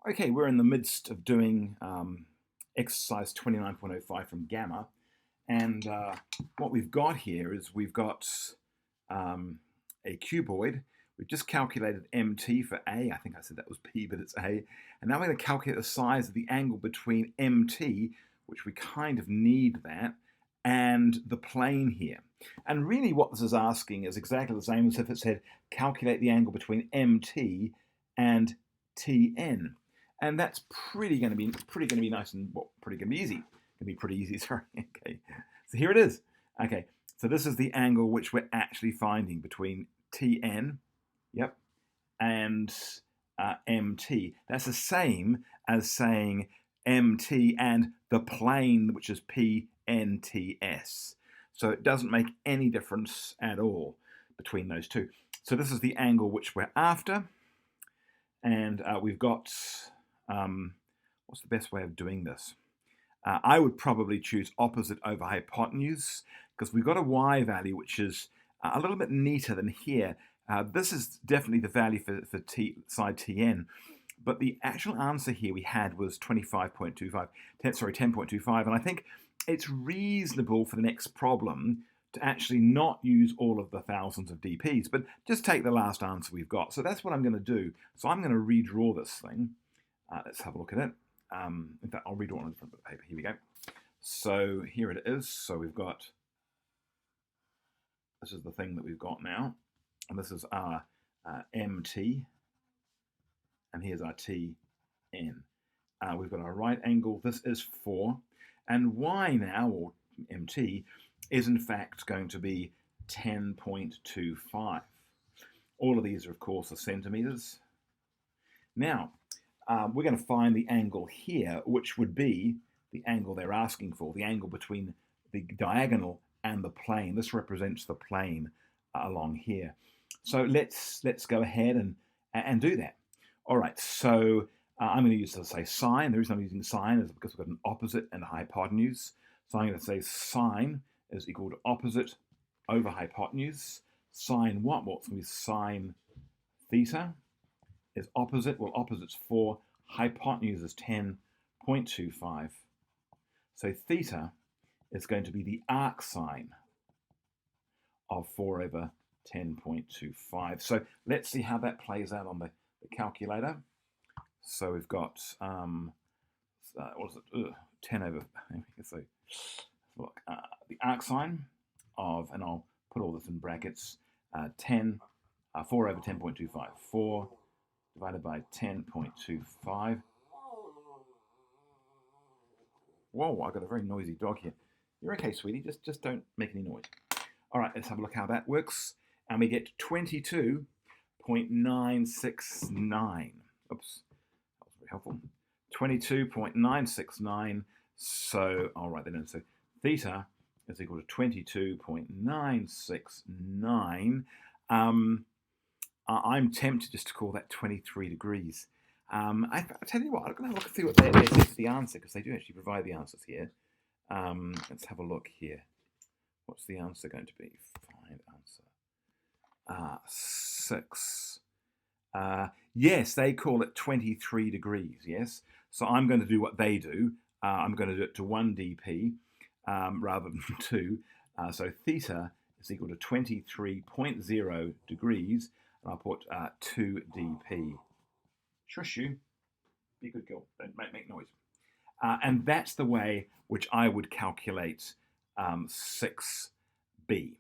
Okay, we're in the midst of doing exercise 29.05 from Gamma. And what we've got here is we've got a cuboid. We've just calculated MT for A. I think I said that was P, but it's A. And now we're going to calculate the size of the angle between MT, which we kind of need that, and the plane here. And really what this is asking is exactly the same as if it said calculate the angle between MT and TN. And that's pretty going to be nice and pretty going to be easy. Going to be pretty easy. Sorry. Okay. So here it is. Okay. So this is the angle which we're actually finding between TN, yep, and MT. That's the same as saying MT and the plane, which is PNTS. So it doesn't make any difference at all between those two. So this is the angle which we're after, and we've got. What's the best way of doing this? I would probably choose opposite over hypotenuse because we've got a y value which is a little bit neater than here. This is definitely the value for side Tn, but the actual answer here we had was 25.25, 10.25, and I think it's reasonable for the next problem to actually not use all of the thousands of dp's, but just take the last answer we've got. So that's what I'm going to do. So I'm going to redraw this thing. Let's have a look at it. In fact, I'll read it on a different bit of paper. Here we go. So here it is. So we've got, this is the thing that we've got now. And this is our MT. And here's our TN. We've got our right angle. This is 4. And Y now, or MT, is in fact going to be 10.25. All of these are, of course, are centimeters. Now, we're going to find the angle here, which would be the angle they're asking for, the angle between the diagonal and the plane. This represents the plane along here. So let's go ahead and do that. All right, so I'm going to use, let's say, sine. The reason I'm using sine is because we've got an opposite and a hypotenuse. So I'm going to say sine is equal to opposite over hypotenuse. Sine what? Well, it's going to be sine theta. Is opposite, well, opposite's 4, hypotenuse is 10.25. So theta is going to be the arc sine of 4 over 10.25. So let's see how that plays out on the calculator. So we've got, what is it, 10 over, so look, the arc sine of, and I'll put all this in brackets, 4 over 10.25, 4 divided by 10.25. Whoa, I've got a very noisy dog here. You're okay, sweetie, just don't make any noise. All right, let's have a look how that works. And we get 22.969. Oops, that was very helpful. 22.969. So, all right then, so theta is equal to 22.969. I'm tempted just to call that 23 degrees. I'll tell you what, I'm going to have a look and see what they say for the answer, because they do actually provide the answers here. Let's have a look here. What's the answer going to be? Find answer. 6. Yes, they call it 23 degrees, yes. So I'm going to do what they do. I'm going to do it to 1 dp rather than 2. So theta is equal to 23.0 degrees. And I'll put 2 dp. Shush you. Be a good girl. Don't make noise. And that's the way which I would calculate 6b.